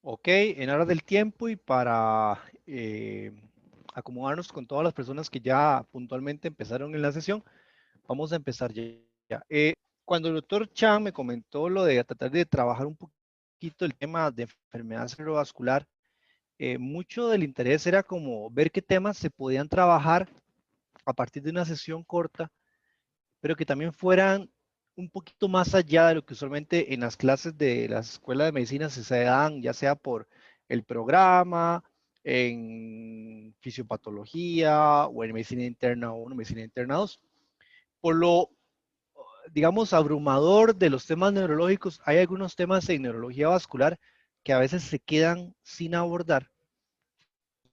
Ok, en aras del tiempo y para acomodarnos con todas las personas que ya puntualmente empezaron en la sesión, vamos a empezar ya. Cuando el doctor Chan me comentó lo de tratar de trabajar un poquito el tema de enfermedad cerebrovascular, mucho del interés era como ver qué temas se podían trabajar a partir de una sesión corta, pero que también fueran un poquito más allá de lo que usualmente en las clases de la escuela de medicina se dan, ya sea por el programa, en fisiopatología o en medicina interna 1, medicina interna 2. Por lo, digamos, abrumador de los temas neurológicos, hay algunos temas en neurología vascular que a veces se quedan sin abordar,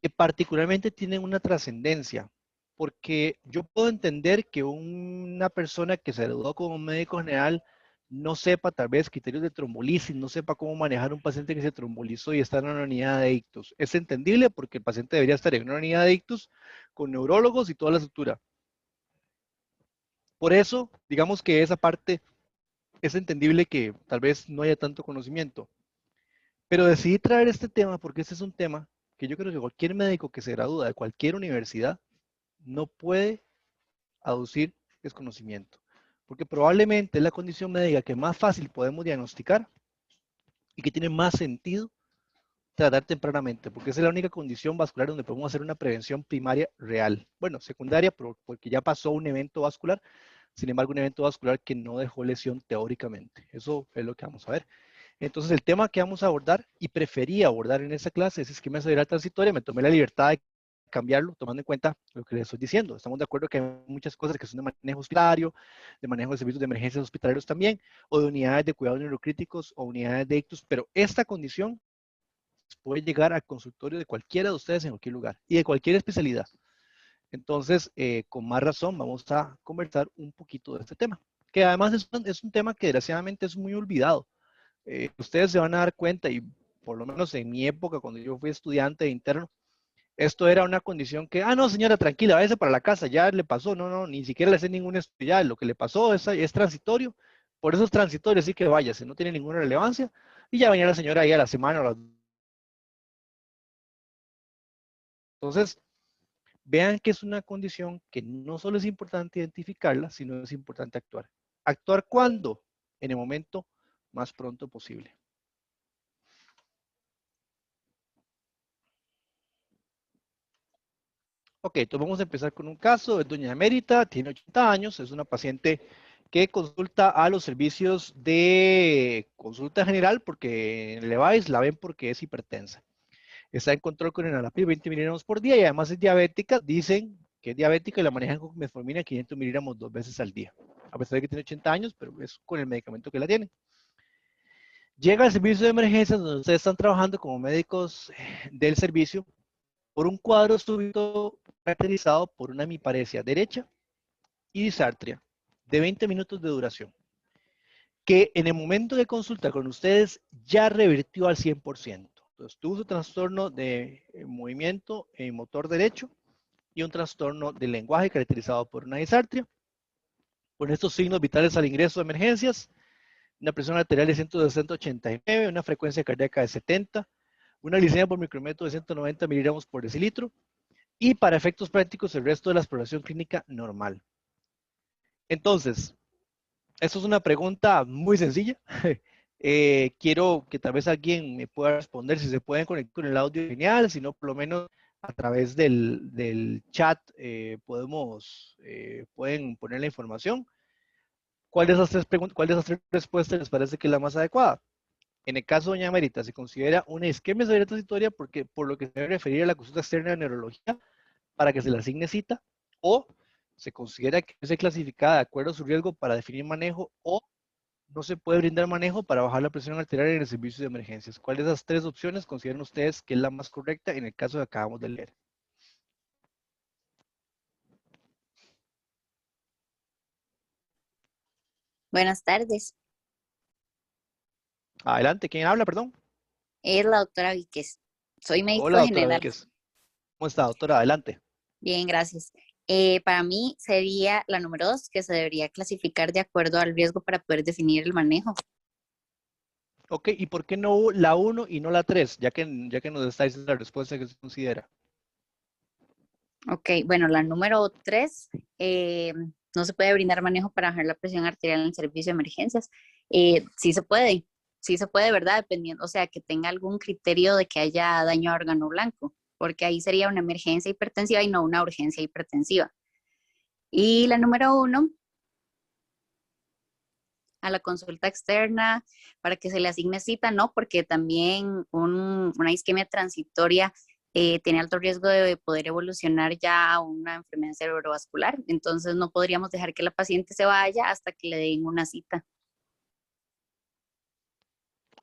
que particularmente tienen una trascendencia, porque yo puedo entender que una persona que se graduó como médico general no sepa tal vez criterios de trombolisis, no sepa cómo manejar un paciente que se trombolizó y está en una unidad de ictus. Es entendible porque el paciente debería estar en una unidad de ictus con neurólogos y toda la estructura. Por eso, digamos que esa parte es entendible que tal vez no haya tanto conocimiento. Pero decidí traer este tema porque este es un tema que yo creo que cualquier médico que se gradúa de cualquier universidad no puede aducir desconocimiento, porque probablemente es la condición médica que más fácil podemos diagnosticar y que tiene más sentido tratar tempranamente, porque esa es la única condición vascular donde podemos hacer una prevención primaria real. Bueno, secundaria, porque ya pasó un evento vascular, sin embargo, un evento vascular que no dejó lesión teóricamente. Eso es lo que vamos a ver. Entonces, el tema que vamos a abordar y preferí abordar en esta clase es esquema cerebral transitoria. Me tomé la libertad de cambiarlo tomando en cuenta lo que les estoy diciendo. Estamos de acuerdo que hay muchas cosas que son de manejo hospitalario, de manejo de servicios de emergencias hospitalarios también, o de unidades de cuidados neurocríticos o unidades de ictus, pero esta condición puede llegar al consultorio de cualquiera de ustedes en cualquier lugar y de cualquier especialidad. Entonces, con más razón, vamos a conversar un poquito de este tema, que además es un tema que desgraciadamente es muy olvidado. Ustedes se van a dar cuenta, y por lo menos en mi época, cuando yo fui estudiante de interno, esto era una condición que, no, señora, tranquila, váyase para la casa, ya le pasó, no, no, ni siquiera le hace ningún estudio, ya lo que le pasó es transitorio, por eso es transitorio, así que váyase, no tiene ninguna relevancia, y ya venía la señora ahí a la semana o las... Entonces, vean que es una condición que no solo es importante identificarla, sino es importante actuar. ¿Actuar cuándo? En el momento más pronto posible. Ok, entonces vamos a empezar con un caso. Es doña Emérita, tiene 80 años, es una paciente que consulta a los servicios de consulta general porque en el EVAIS la ven porque es hipertensa. Está en control con enalapril 20 miligramos por día y además es diabética. Dicen que es diabética y la manejan con metformina 500 miligramos 2 veces al día. A pesar de que tiene 80 años, pero es con el medicamento que la tiene. Llega al servicio de emergencias donde ustedes están trabajando como médicos del servicio por un cuadro súbito caracterizado por una hemiparesia derecha y disartria de 20 minutos de duración, que en el momento de consulta con ustedes ya revirtió al 100%. Entonces, tuvo su trastorno de movimiento en motor derecho y un trastorno del lenguaje caracterizado por una disartria. Con estos signos vitales al ingreso de emergencias, una presión arterial de 160-89, una frecuencia cardíaca de 70, una glicemia por micrometro de 190 miligramos por decilitro, y para efectos prácticos el resto de la exploración clínica normal. Entonces, esto es una pregunta muy sencilla. Quiero que tal vez alguien me pueda responder si se pueden conectar con el audio genial, si no, por lo menos a través del chat pueden poner la información. ¿Cuál de esas tres respuestas les parece que es la más adecuada? En el caso de doña Merita, se considera una isquemia severa transitoria porque, por lo que se debe referir a la consulta externa de neurología para que se le asigne cita, o se considera que es clasificada de acuerdo a su riesgo para definir manejo, o no se puede brindar manejo para bajar la presión arterial en el servicio de emergencias. ¿Cuál de esas tres opciones consideran ustedes que es la más correcta en el caso que acabamos de leer? Buenas tardes, Adelante, ¿quién habla, perdón? es la doctora Víquez. Soy médico Hola, doctora general. Víquez. ¿Cómo está, doctora? Adelante. Bien, gracias. Para mí sería la número 2, que se debería clasificar de acuerdo al riesgo para poder definir el manejo. Ok, ¿y por qué no la uno y no la 3? Ya que nos está diciendo la respuesta que se considera. Ok, bueno, la número 3, no se puede brindar manejo para bajar la presión arterial en el servicio de emergencias. Sí se puede, ¿verdad? Dependiendo, o sea, que tenga algún criterio de que haya daño a órgano blanco, porque ahí sería una emergencia hipertensiva y no una urgencia hipertensiva. Y la número 1, a la consulta externa para que se le asigne cita, no, porque también una isquemia transitoria tiene alto riesgo de poder evolucionar ya a una enfermedad cerebrovascular. Entonces no podríamos dejar que la paciente se vaya hasta que le den una cita.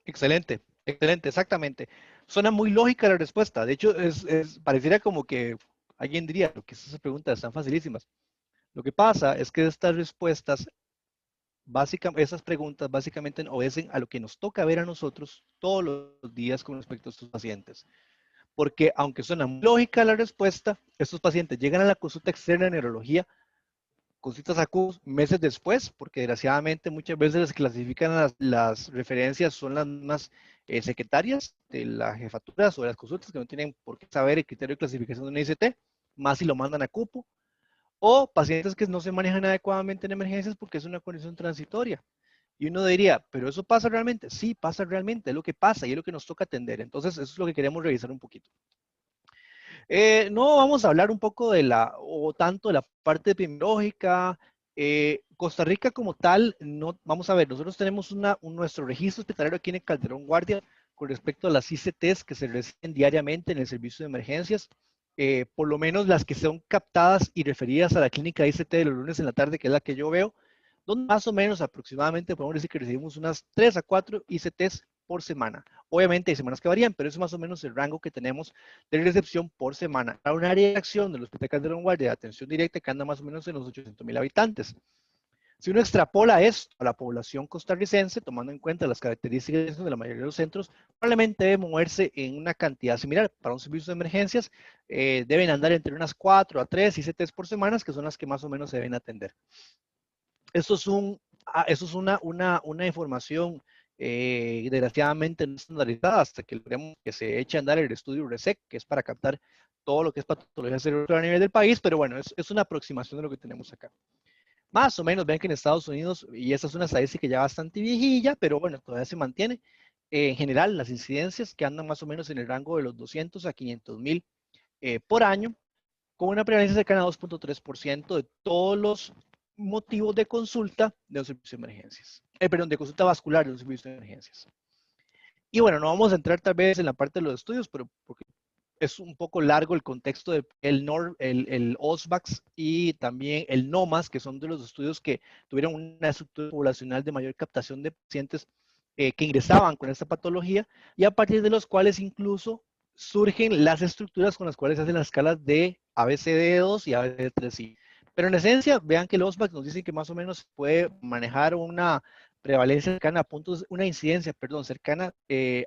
Excelente, excelente, exactamente. Suena muy lógica la respuesta. De hecho, pareciera como que alguien diría, lo que esas preguntas están facilísimas. Lo que pasa es que estas respuestas, esas preguntas básicamente obedecen a lo que nos toca ver a nosotros todos los días con respecto a estos pacientes. Porque aunque suena muy lógica la respuesta, estos pacientes llegan a la consulta externa de neurología con citas acudas meses después, porque desgraciadamente muchas veces les clasifican las referencias, son las más secretarias de las jefaturas o de las consultas que no tienen por qué saber el criterio de clasificación de una ICT, más si lo mandan a cupo, o pacientes que no se manejan adecuadamente en emergencias porque es una condición transitoria. Y uno diría, ¿pero eso pasa realmente? Sí, pasa realmente, es lo que pasa y es lo que nos toca atender. Entonces, eso es lo que queremos revisar un poquito. No, vamos a hablar un poco de o tanto de la parte epidemiológica. Costa Rica como tal, no, vamos a ver, nosotros tenemos nuestro registro hospitalario aquí en el Calderón Guardia con respecto a las ICTs que se reciben diariamente en el servicio de emergencias, por lo menos las que son captadas y referidas a la clínica ICT de los lunes en la tarde, que es la que yo veo, donde más o menos aproximadamente podemos decir que recibimos unas 3 a 4 ICTs por semana. Obviamente hay semanas que varían, pero eso es más o menos el rango que tenemos de recepción por semana. Para un área de acción del Hospital Calderón Guardia de atención directa que anda más o menos en los 800,000 habitantes. Si uno extrapola esto a la población costarricense, tomando en cuenta las características de la mayoría de los centros, probablemente debe moverse en una cantidad similar. Para un servicio de emergencias, deben andar entre unas 4 a 3 ICTs por semana, que son las que más o menos se deben atender. Esto es, eso es una información desgraciadamente no estandarizada hasta que logremos que se eche a andar el estudio RESEC, que es para captar todo lo que es patología cerebral a nivel del país, pero bueno, es una aproximación de lo que tenemos acá. Más o menos, ven que en Estados Unidos, y esta es una estadística ya bastante viejilla, pero bueno, todavía se mantiene, en general las incidencias que andan más o menos en el rango de los 200 a 500,000 por año, con una prevalencia cercana a 2.3% de todos los motivos de consulta de un servicio de emergencias. Perdón, de consulta vascular de un servicio de emergencias. Y bueno, no vamos a entrar tal vez en la parte de los estudios, pero porque es un poco largo el contexto del el OSVAX y también el NOMAS, que son de los estudios que tuvieron una estructura poblacional de mayor captación de pacientes que ingresaban con esta patología y a partir de los cuales incluso surgen las estructuras con las cuales se hacen las escalas de ABCD2 y ABCD3I. Pero en esencia, vean que los OSVAX nos dicen que más o menos puede manejar una prevalencia cercana a puntos, una incidencia, perdón, cercana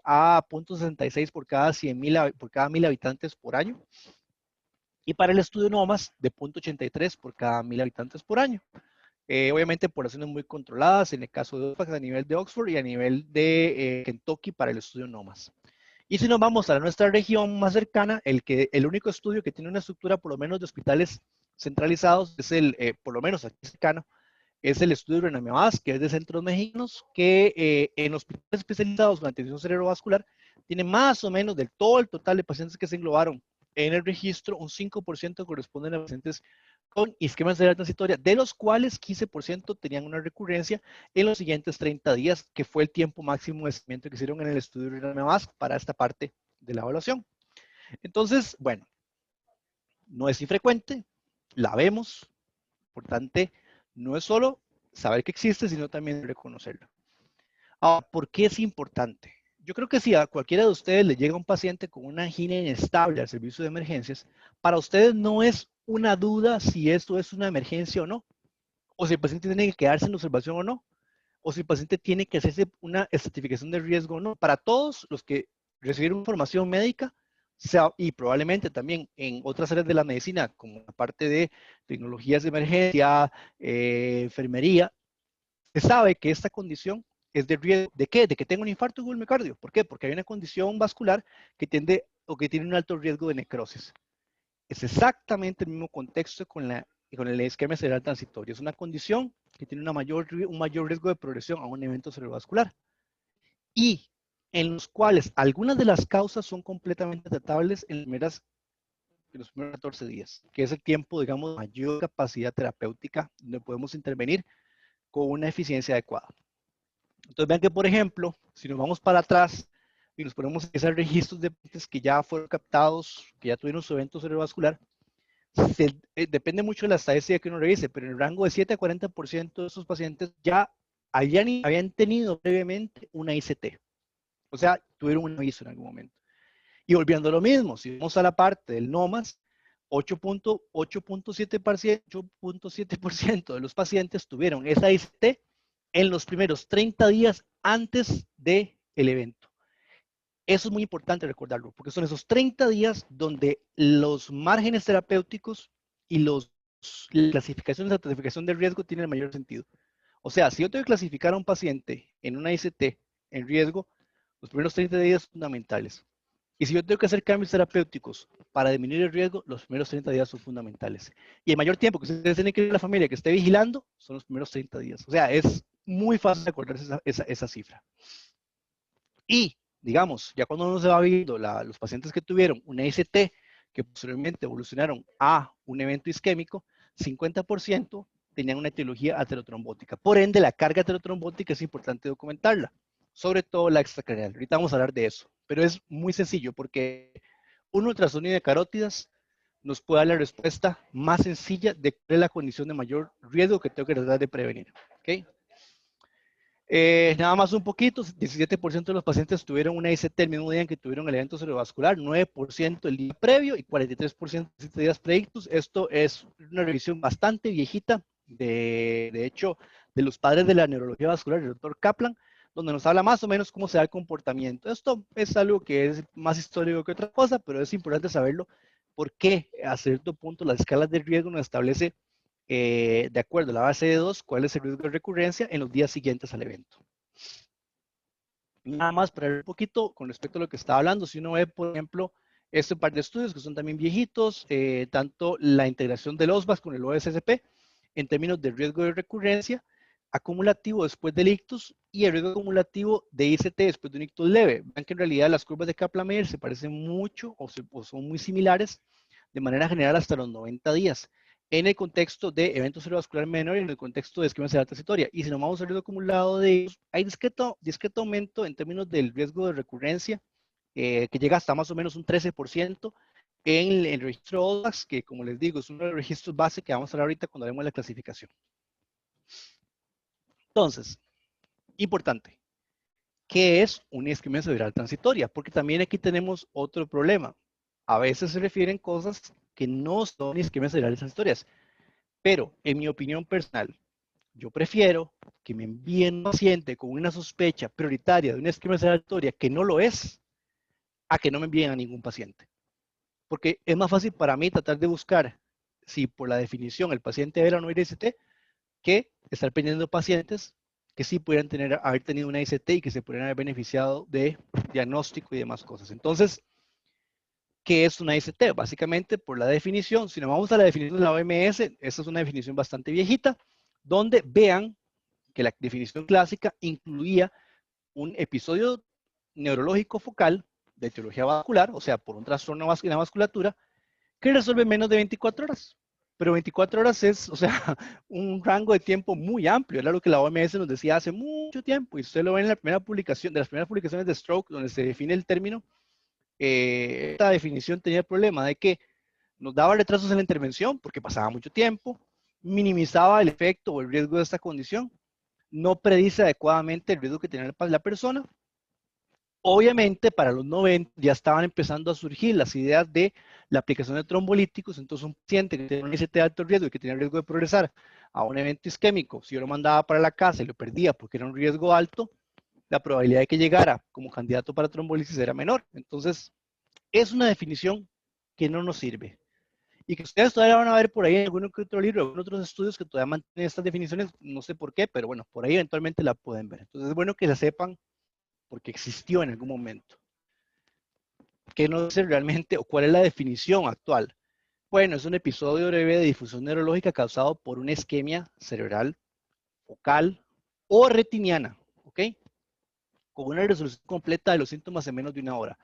a 0.66 por cada 100,000, por cada 1,000 habitantes por año. Y para el estudio NOMAS, de 0.83 por cada 1,000 habitantes por año. Obviamente poblaciones muy controladas, en el caso de OSPAC a nivel de Oxford y a nivel de Kentucky para el estudio NOMAS. Y si nos vamos a nuestra región más cercana, el único estudio que tiene una estructura por lo menos de hospitales centralizados es por lo menos aquí cercano, es el estudio de Renamevas, que es de Centros Mexicanos, que en hospitales especializados en atención cerebrovascular tiene más o menos del todo el total de pacientes que se englobaron en el registro, un 5% corresponden a pacientes con isquemia cerebral transitoria, de los cuales 15% tenían una recurrencia en los siguientes 30 días, que fue el tiempo máximo de seguimiento que hicieron en el estudio de Renamevas para esta parte de la evaluación. Entonces, bueno, no es infrecuente, la vemos, importante no es solo saber que existe, sino también reconocerlo. Ahora, ¿por qué es importante? Yo creo que si a cualquiera de ustedes le llega un paciente con una angina inestable al servicio de emergencias, para ustedes no es una duda si esto es una emergencia o no, o si el paciente tiene que quedarse en observación o no, o si el paciente tiene que hacerse una estratificación de riesgo o no. Para todos los que recibieron información médica, y probablemente también en otras áreas de la medicina, como la parte de tecnologías de emergencia, enfermería, se sabe que esta condición es de riesgo. ¿De qué? De que tenga un infarto agudo del miocardio. ¿Por qué? Porque hay una condición vascular que tiende o que tiene un alto riesgo de necrosis. Es exactamente el mismo contexto con el isquemia cerebral transitoria. Es una condición que tiene un mayor riesgo de progresión a un evento cerebrovascular y en los cuales algunas de las causas son completamente tratables en los primeros 14 días, que es el tiempo, digamos, de mayor capacidad terapéutica donde podemos intervenir con una eficiencia adecuada. Entonces vean que, por ejemplo, si nos vamos para atrás y nos ponemos a revisar registros de pacientes que ya fueron captados, que ya tuvieron su evento cerebrovascular, depende mucho de la estadística que uno revise, pero en el rango de 7 a 40% de esos pacientes ya habían tenido previamente una ICT. O sea, tuvieron un aviso en algún momento. Y volviendo a lo mismo, si vamos a la parte del NOMAS, 8.7% de los pacientes tuvieron esa ICT en los primeros 30 días antes del evento. Eso es muy importante recordarlo, porque son esos 30 días donde los márgenes terapéuticos y las clasificaciones de estratificación de riesgo tienen el mayor sentido. O sea, si yo tengo que clasificar a un paciente en una ICT en riesgo, los primeros 30 días son fundamentales. Y si yo tengo que hacer cambios terapéuticos para disminuir el riesgo, los primeros 30 días son fundamentales. Y el mayor tiempo que ustedes tienen que ir a la familia que esté vigilando son los primeros 30 días. O sea, es muy fácil acordarse esa cifra. Y, digamos, ya cuando uno se va viendo los pacientes que tuvieron una ICT que posteriormente evolucionaron a un evento isquémico, 50% tenían una etiología aterotrombótica. Por ende, la carga aterotrombótica es importante documentarla, sobre todo la extracraneal. Ahorita vamos a hablar de eso, pero es muy sencillo porque un ultrasonido de carótidas nos puede dar la respuesta más sencilla de cuál es la condición de mayor riesgo que tengo que tratar de prevenir. ¿Okay? Nada más un poquito, 17% de los pacientes tuvieron una ICT el mismo día en que tuvieron el evento cerebrovascular, 9% el día previo y 43% 7 días predictos. Esto es una revisión bastante viejita, de hecho, de los padres de la neurología vascular, el doctor Kaplan, donde nos habla más o menos cómo se da el comportamiento. Esto es algo que es más histórico que otra cosa, pero es importante saberlo porque a cierto punto las escalas de riesgo nos establece de acuerdo a la base de 2, cuál es el riesgo de recurrencia en los días siguientes al evento. Nada más para ver un poquito con respecto a lo que estaba hablando, si uno ve, por ejemplo, este par de estudios que son también viejitos, tanto la integración del OSVAS con el OSSP en términos de riesgo de recurrencia acumulativo después del ictus y el riesgo acumulativo de ICT después de un ictus leve. Vean que en realidad las curvas de Kaplan-Meier se parecen mucho o son muy similares de manera general hasta los 90 días en el contexto de eventos cerebrovascular menor y en el contexto de isquemia cerebral transitoria. Y si nos vamos al riesgo acumulado de ellos, hay discreto aumento en términos del riesgo de recurrencia, que llega hasta más o menos un 13% en el registro ODAX, que como les digo, es uno de los registros base que vamos a hablar ahorita cuando hablemos de la clasificación. Entonces, importante, ¿qué es una isquemia cerebral transitoria? Porque también aquí tenemos otro problema. A veces se refieren cosas que no son isquemias cerebrales transitorias. Pero, en mi opinión personal, yo prefiero que me envíen un paciente con una sospecha prioritaria de una isquemia cerebral transitoria que no lo es, a que no me envíen a ningún paciente. Porque es más fácil para mí tratar de buscar si por la definición el paciente era o no era ICT, que estar pendiendo pacientes que sí pudieran haber tenido una ICT y que se pudieran haber beneficiado de diagnóstico y demás cosas. Entonces, ¿qué es una ICT? Básicamente, por la definición, si nos vamos a la definición de la OMS, esta es una definición bastante viejita, donde vean que la definición clásica incluía un episodio neurológico focal de etiología vascular, o sea, por un trastorno en la vasculatura, que resuelve menos de 24 horas. Pero 24 horas es, o sea, un rango de tiempo muy amplio. Era lo que la OMS nos decía hace mucho tiempo. Y usted lo ve en la primera publicación, de las primeras publicaciones de Stroke, donde se define el término. Esta definición tenía el problema de que nos daba retrasos en la intervención porque pasaba mucho tiempo, minimizaba el efecto o el riesgo de esta condición, no predice adecuadamente el riesgo que tenía la persona. Obviamente, para los 90 ya estaban empezando a surgir las ideas de la aplicación de trombolíticos. Entonces, un paciente que tenía un ICT de alto riesgo y que tenía riesgo de progresar a un evento isquémico, si yo lo mandaba para la casa y lo perdía porque era un riesgo alto, la probabilidad de que llegara como candidato para trombolisis era menor. Entonces, es una definición que no nos sirve. y que ustedes todavía van a ver por ahí en algún que otro libro, en otros estudios que todavía mantienen estas definiciones, no sé por qué, pero bueno, por ahí eventualmente la pueden ver. Entonces es bueno que la sepan porque existió en algún momento. ¿Qué no sé realmente o cuál es la definición actual? Bueno, es un episodio breve de difusión neurológica causado por una isquemia cerebral, focal o retiniana, ¿ok? Con una resolución completa de los síntomas en menos de una hora.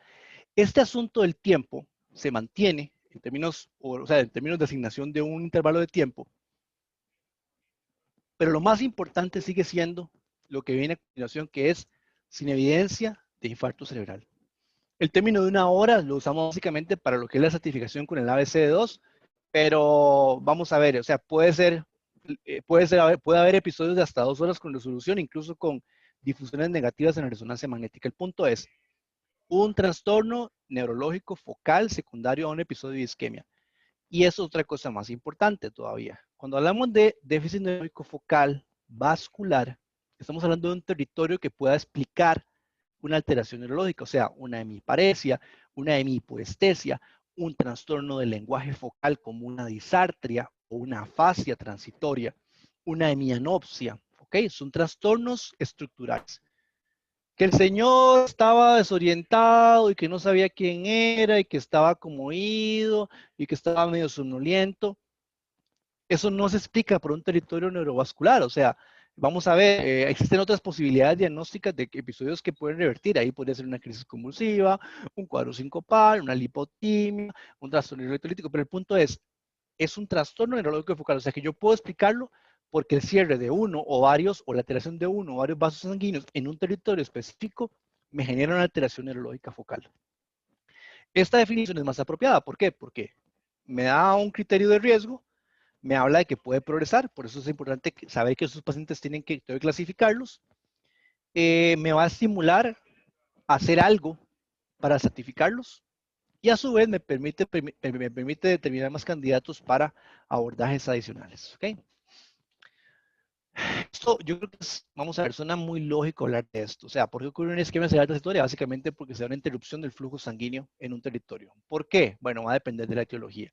Este asunto del tiempo se mantiene en términos, o sea, en términos de asignación de un intervalo de tiempo, pero lo más importante sigue siendo lo que viene a continuación, que es sin evidencia de infarto cerebral. El término de una hora lo usamos básicamente para lo que es la certificación con el ABCD2, pero vamos a ver, o sea, puede haber episodios de hasta 2 horas con resolución, incluso con difusiones negativas en la resonancia magnética. El punto es un trastorno neurológico focal secundario a un episodio de isquemia. Y es otra cosa más importante todavía. Cuando hablamos de déficit neurológico focal vascular, estamos hablando de un territorio que pueda explicar una alteración neurológica, o sea, una hemiparesia, una hemipoestesia, un trastorno del lenguaje focal como una disartria o una afasia transitoria, una hemianopsia, ¿ok? Son trastornos estructurales. Que el señor estaba desorientado y que no sabía quién era y que estaba como ido y que estaba medio somnoliento, eso no se explica por un territorio neurovascular, o sea, vamos a ver, existen otras posibilidades diagnósticas de episodios que pueden revertir, ahí podría ser una crisis convulsiva, un cuadro sincopal, una lipotimia, un trastorno electrolítico, pero el punto es un trastorno neurológico focal, o sea que yo puedo explicarlo porque el cierre de uno o varios, o la alteración de uno o varios vasos sanguíneos en un territorio específico me genera una alteración neurológica focal. Esta definición es más apropiada, ¿por qué? Porque me da un criterio de riesgo, me habla de que puede progresar, por eso es importante saber que esos pacientes tienen que clasificarlos, me va a estimular a hacer algo para certificarlos y a su vez me permite determinar más candidatos para abordajes adicionales. ¿Okay? Esto yo creo que vamos a ver, suena muy lógico hablar de esto. O sea, ¿por qué ocurre un esquema cerebral transitoria? Básicamente porque se da una interrupción del flujo sanguíneo en un territorio. ¿Por qué? Bueno, va a depender de la etiología.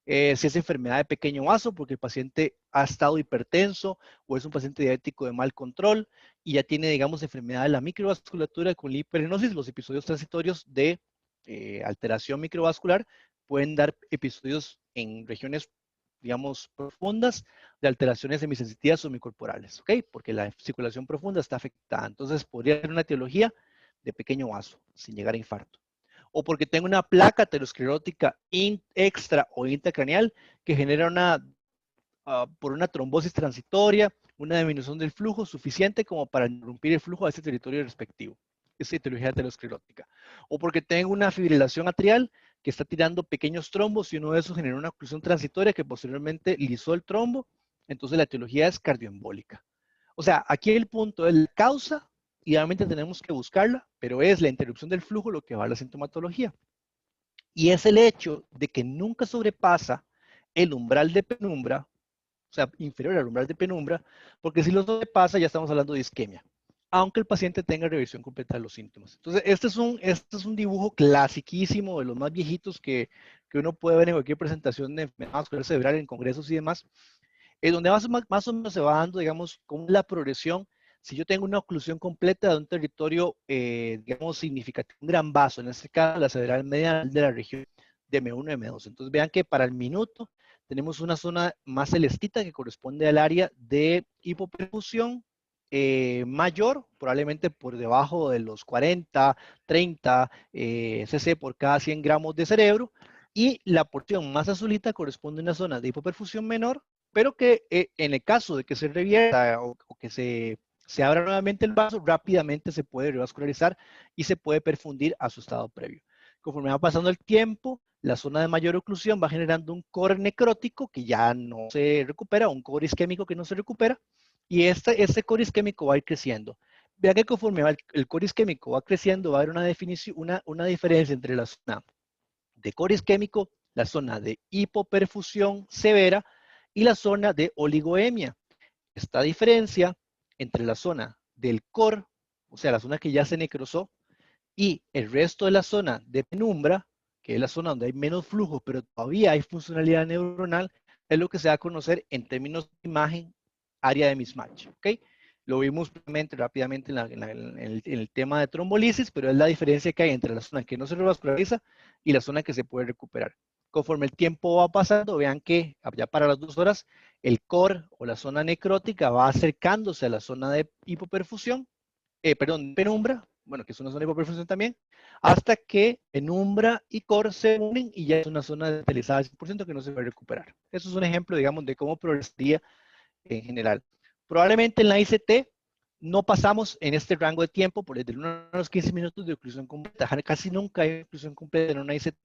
Si es enfermedad de pequeño vaso, porque el paciente ha estado hipertenso o es un paciente diabético de mal control y ya tiene, digamos, enfermedad de la microvasculatura con hiperenosis, los episodios transitorios de alteración microvascular pueden dar episodios en regiones, digamos, profundas de alteraciones semisensitivas o semicorporales, ¿ok? Porque la circulación profunda está afectada. Entonces, podría ser una etiología de pequeño vaso, sin llegar a infarto o porque tengo una placa aterosclerótica extra o intracraneal que genera por una trombosis transitoria, una disminución del flujo suficiente como para interrumpir el flujo a ese territorio respectivo. Esa etiología aterosclerótica. O porque tengo una fibrilación atrial que está tirando pequeños trombos y uno de esos genera una oclusión transitoria que posteriormente lisó el trombo. Entonces la etiología es cardioembólica. O sea, aquí el punto es la causa, idealmente tenemos que buscarla, pero es la interrupción del flujo lo que va a la sintomatología. Y es el hecho de que nunca sobrepasa el umbral de penumbra, o sea, inferior al umbral de penumbra, porque si lo sobrepasa ya estamos hablando de isquemia, aunque el paciente tenga revisión completa de los síntomas. Entonces, este es un dibujo clasiquísimo de los más viejitos que uno puede ver en cualquier presentación de enfermedad vascular cerebral en congresos y demás, es donde más o menos se va dando, digamos, cómo es la progresión. Si yo tengo una oclusión completa de un territorio, digamos, significativo, un gran vaso, en este caso la cerebral media de la región de M1 y M2. Entonces vean que para el minuto tenemos una zona más celestita que corresponde al área de hipoperfusión mayor, probablemente por debajo de los 40, 30 cc por cada 100 gramos de cerebro, y la porción más azulita corresponde a una zona de hipoperfusión menor, pero que en el caso de que se revierta o que se abra nuevamente el vaso, rápidamente se puede revascularizar y se puede perfundir a su estado previo. Conforme va pasando el tiempo, la zona de mayor oclusión va generando un core necrótico que ya no se recupera, un core isquémico que no se recupera, y este core isquémico va a ir creciendo. Vean que conforme el core isquémico va creciendo, va a haber una diferencia entre la zona de core isquémico, la zona de hipoperfusión severa y la zona de oligoemia. Esta diferencia entre la zona del core, o sea, la zona que ya se necrosó, y el resto de la zona de penumbra, que es la zona donde hay menos flujo, pero todavía hay funcionalidad neuronal, es lo que se va a conocer en términos de imagen, área de mismatch. ¿Ok? Lo vimos rápidamente en el tema de trombolisis, pero es la diferencia que hay entre la zona que no se revasculariza y la zona que se puede recuperar. Conforme el tiempo va pasando, vean que ya para las 2 horas, el core o la zona necrótica va acercándose a la zona de hipoperfusión, penumbra, bueno, que es una zona de hipoperfusión también, hasta que penumbra y core se unen y ya es una zona detalizada al 100% que no se puede recuperar. Eso es un ejemplo, digamos, de cómo progresaría en general. Probablemente en la ICT no pasamos en este rango de tiempo por desde unos 15 minutos de oclusión completa. Casi nunca hay oclusión completa en una ICT.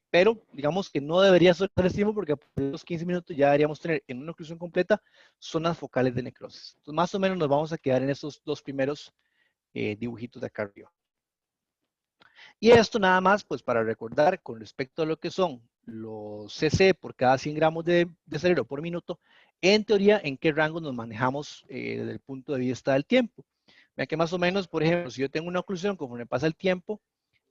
Pero digamos que no debería ser el tiempo porque por los 15 minutos ya deberíamos tener en una oclusión completa zonas focales de necrosis. Entonces, más o menos nos vamos a quedar en estos dos primeros dibujitos de acá arriba. Y esto nada más, pues para recordar con respecto a lo que son los CC por cada 100 gramos de cerebro por minuto, en teoría, en qué rango nos manejamos desde el punto de vista del tiempo. Vean que más o menos, por ejemplo, si yo tengo una oclusión conforme pasa el tiempo,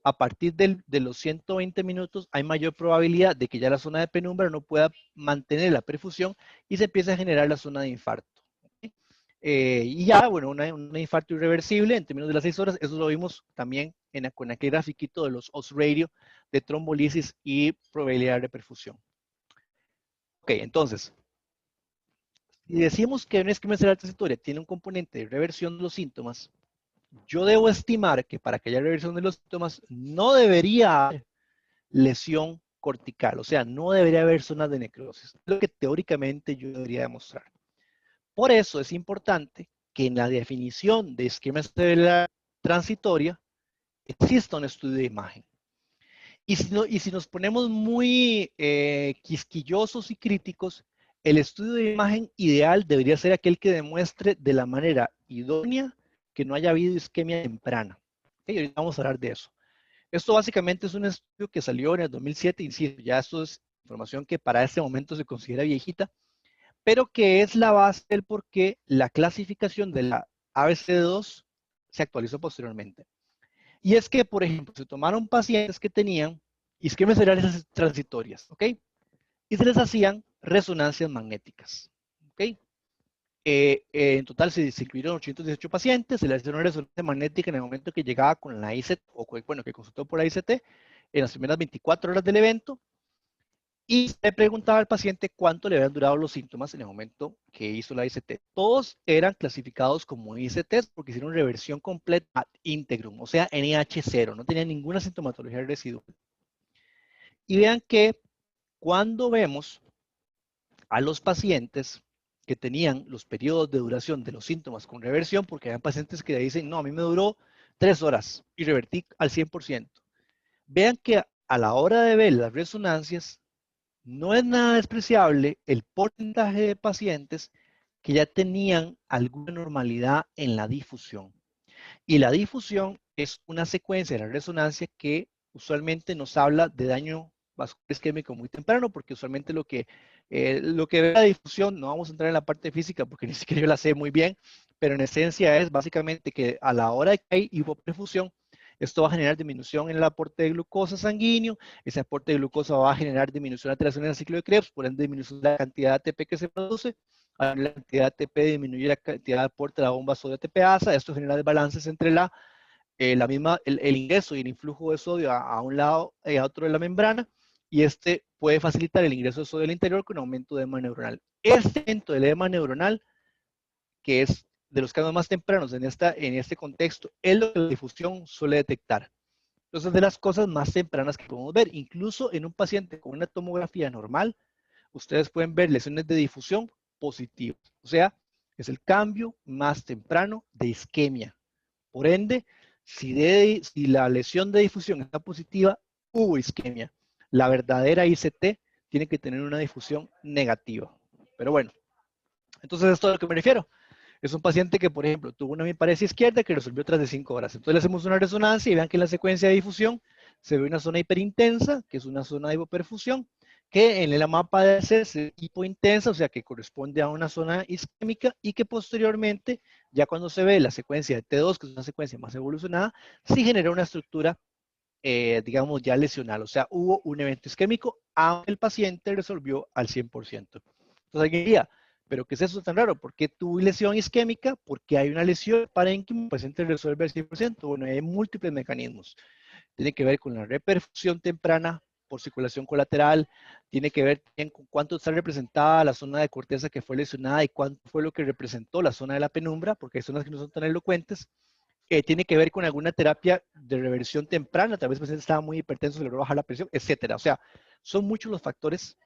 a partir de los 120 minutos hay mayor probabilidad de que ya la zona de penumbra no pueda mantener la perfusión y se empiece a generar la zona de infarto. ¿Okay? Y ya, bueno, un infarto irreversible en términos de las 6 horas, eso lo vimos también con aquel grafiquito de los odds ratio de trombolisis y probabilidad de perfusión. Ok, entonces, si decimos que un esquema cerebral transitoria tiene un componente de reversión de los síntomas, yo debo estimar que para que haya reversión de los síntomas no debería haber lesión cortical, o sea, no debería haber zonas de necrosis, es lo que teóricamente yo debería demostrar. Por eso es importante que en la definición de esquema cerebral transitoria exista un estudio de imagen. Y si nos ponemos muy quisquillosos y críticos, el estudio de imagen ideal debería ser aquel que demuestre de la manera idónea que no haya habido isquemia temprana. ¿Okay? Ahorita vamos a hablar de eso. Esto básicamente es un estudio que salió en el 2007, insisto, ya esto es información que para este momento se considera viejita, pero que es la base del por qué la clasificación de la ABCD2 se actualizó posteriormente. Y es que, por ejemplo, se tomaron pacientes que tenían isquemias cerebrales transitorias, ¿ok? Y se les hacían resonancias magnéticas, ¿ok? En total se incluyeron 818 pacientes, se les hicieron una resonancia magnética en el momento que llegaba con la ICT, o bueno, que consultó por la ICT, en las primeras 24 horas del evento, y se preguntaba al paciente cuánto le habían durado los síntomas en el momento que hizo la ICT. Todos eran clasificados como ICTs porque hicieron reversión completa ad integrum, o sea, NH0, no tenían ninguna sintomatología residual. Y vean que cuando vemos a los pacientes que tenían los periodos de duración de los síntomas con reversión, porque hay pacientes que dicen, no, a mí me duró 3 horas y revertí al 100%. Vean que a la hora de ver las resonancias, no es nada despreciable el porcentaje de pacientes que ya tenían alguna normalidad en la difusión. Y la difusión es una secuencia de la resonancia que usualmente nos habla de daño vascular isquémico muy temprano, porque usualmente lo que ve la difusión, no vamos a entrar en la parte física porque ni siquiera yo la sé muy bien, pero en esencia es básicamente que a la hora de que hay hipoperfusión, esto va a generar disminución en el aporte de glucosa sanguíneo, ese aporte de glucosa va a generar disminución de alteración en el ciclo de Krebs, por ende disminución de la cantidad de ATP que se produce, a la cantidad de ATP disminuye la cantidad de aporte de la bomba sodio ATPasa, esto genera desbalances entre el ingreso y el influjo de sodio a un lado y a otro de la membrana, y este puede facilitar el ingreso de sodio al interior con aumento de edema neuronal. Este aumento del edema neuronal, que es de los casos más tempranos en este contexto, es lo que la difusión suele detectar. Entonces, de las cosas más tempranas que podemos ver, incluso en un paciente con una tomografía normal, ustedes pueden ver lesiones de difusión positivas. O sea, es el cambio más temprano de isquemia. Por ende, si la lesión de difusión está positiva, hubo isquemia. La verdadera ICT tiene que tener una difusión negativa. Pero bueno, entonces esto es a lo que me refiero. Es un paciente que, por ejemplo, tuvo una hemiparesia izquierda que resolvió tras de 5 horas. Entonces le hacemos una resonancia y vean que en la secuencia de difusión se ve una zona hiperintensa, que es una zona de hipoperfusión, que en el mapa de AC es hipointensa, o sea que corresponde a una zona isquémica, y que posteriormente, ya cuando se ve la secuencia de T2, que es una secuencia más evolucionada, sí genera una estructura digamos, ya lesional. O sea, hubo un evento isquémico, aunque el paciente resolvió al 100%. Entonces alguien diría, ¿pero qué es eso tan raro? ¿Por qué tuvo lesión isquémica? Porque hay una lesión parénquima, el paciente resuelve al 100%. Bueno, hay múltiples mecanismos. Tiene que ver con la reperfusión temprana por circulación colateral, tiene que ver también con cuánto está representada la zona de corteza que fue lesionada y cuánto fue lo que representó la zona de la penumbra, porque hay zonas que no son tan elocuentes. Tiene que ver con alguna terapia de reversión temprana, tal vez el paciente estaba muy hipertenso, se logró bajar la presión, etcétera. O sea, son muchos los factores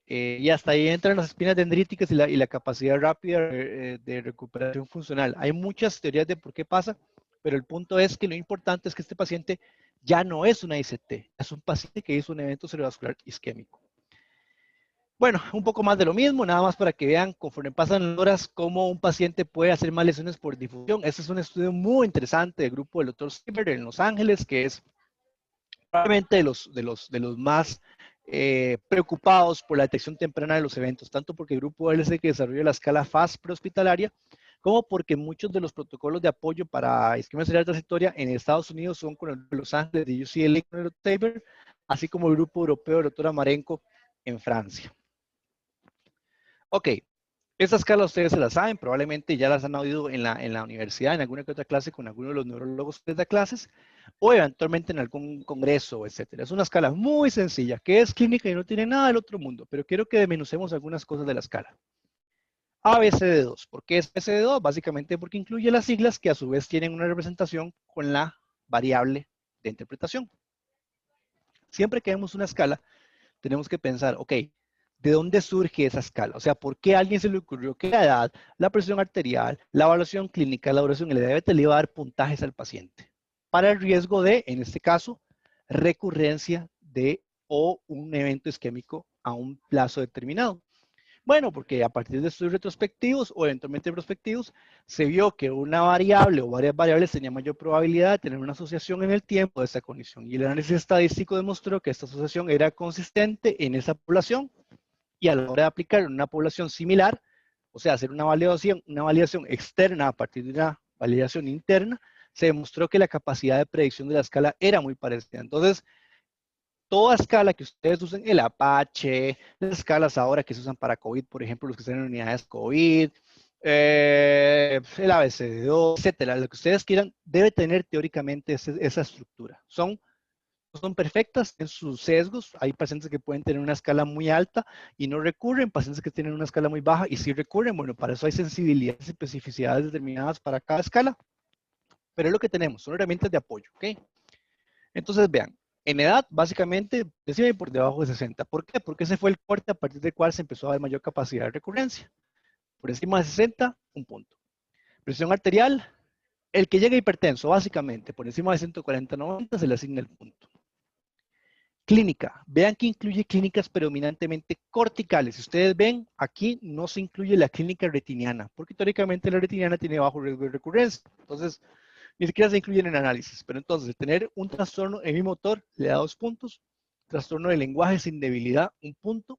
y hasta ahí entran las espinas dendríticas y la capacidad rápida de recuperación funcional. Hay muchas teorías de por qué pasa, pero el punto es que lo importante es que este paciente ya no es una ICT, es un paciente que hizo un evento cerebrovascular isquémico. Bueno, un poco más de lo mismo, nada más para que vean conforme pasan las horas cómo un paciente puede hacer más lesiones por difusión. Este es un estudio muy interesante del grupo del Dr. Sieber en Los Ángeles, que es probablemente de los más preocupados por la detección temprana de los eventos, tanto porque el grupo él es el que desarrolló la escala FAST prehospitalaria, como porque muchos de los protocolos de apoyo para isquemia cerebral transitoria en Estados Unidos son con el de Los Ángeles de UCLA con el Tabor, así como el grupo europeo de doctora Marenco en Francia. Ok, esta escala ustedes se la saben, probablemente ya las han oído en la universidad, en alguna que otra clase con alguno de los neurólogos que les da clases, o eventualmente en algún congreso, etcétera. Es una escala muy sencilla, que es clínica y no tiene nada del otro mundo, pero quiero que desmenucemos algunas cosas de la escala. ABCD2. ¿Por qué es ABCD2? Básicamente porque incluye las siglas que a su vez tienen una representación con la variable de interpretación. Siempre que vemos una escala, tenemos que pensar, ok, ¿de dónde surge esa escala? O sea, ¿por qué a alguien se le ocurrió que la edad, la presión arterial, la evaluación clínica, la duración, el diabetes le iba a dar puntajes al paciente? Para el riesgo de, en este caso, recurrencia de o un evento isquémico a un plazo determinado. Bueno, porque a partir de estudios retrospectivos o eventualmente prospectivos, se vio que una variable o varias variables tenía mayor probabilidad de tener una asociación en el tiempo de esta condición. Y el análisis estadístico demostró que esta asociación era consistente en esa población y a la hora de aplicar en una población similar, o sea, hacer una validación externa a partir de una validación interna, se demostró que la capacidad de predicción de la escala era muy parecida. Entonces, toda escala que ustedes usen, el Apache, las escalas ahora que se usan para COVID, por ejemplo, los que están en unidades COVID, el ABCD2, etcétera, lo que ustedes quieran, debe tener teóricamente esa estructura. Son perfectas en sus sesgos. Hay pacientes que pueden tener una escala muy alta y no recurren, pacientes que tienen una escala muy baja y sí recurren. Bueno, para eso hay sensibilidades y especificidades determinadas para cada escala, pero es lo que tenemos, son herramientas de apoyo, ¿ok? Entonces, vean, en edad, básicamente, encima y por debajo de 60. ¿Por qué? Porque ese fue el corte a partir del cual se empezó a dar mayor capacidad de recurrencia. Por encima de 60, un punto. Presión arterial, el que llega hipertenso, básicamente, por encima de 140-90 se le asigna el punto. Clínica, vean que incluye clínicas predominantemente corticales. Si ustedes ven, aquí no se incluye la clínica retiniana, porque teóricamente la retiniana tiene bajo riesgo de recurrencia. Entonces, ni siquiera se incluyen en análisis. Pero entonces, tener un trastorno hemimotor le da 2 puntos, trastorno de lenguaje sin debilidad, 1 punto,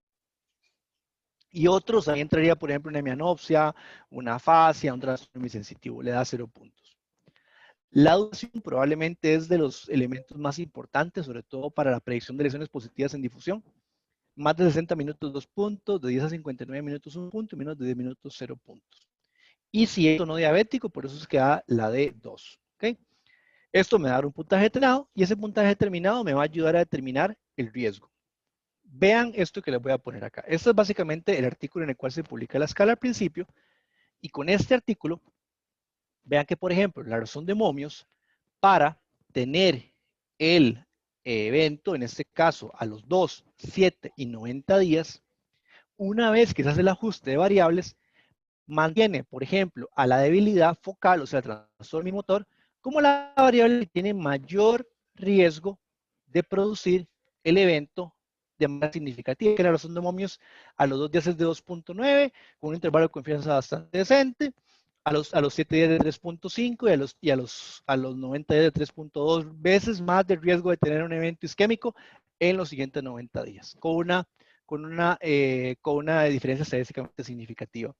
y otros, ahí entraría, por ejemplo, una hemianopsia, una afasia, un trastorno muy sensitivo, le da 0 puntos. La duración probablemente es de los elementos más importantes, sobre todo para la predicción de lesiones positivas en difusión. Más de 60 minutos, 2 puntos, de 10 a 59 minutos, 1 punto, y menos de 10 minutos, 0 puntos. Y si es no diabético, por eso es que da la de 2. ¿Okay? Esto me va a dar un puntaje determinado y ese puntaje determinado me va a ayudar a determinar el riesgo. Vean esto que les voy a poner acá. Esto es básicamente el artículo en el cual se publica la escala al principio y con este artículo, vean que por ejemplo, la razón de momios para tener el evento, en este caso a los 2, 7 y 90 días, una vez que se hace el ajuste de variables, mantiene, por ejemplo, a la debilidad focal, o sea, el trastorno motor, como la variable que tiene mayor riesgo de producir el evento de manera significativa, que la razón de momios a los 2 días es de 2.9, con un intervalo de confianza bastante decente, a los 7 días de 3.5 y a los 90 días de 3.2 veces más de riesgo de tener un evento isquémico en los siguientes 90 días, con una diferencia estadísticamente significativa.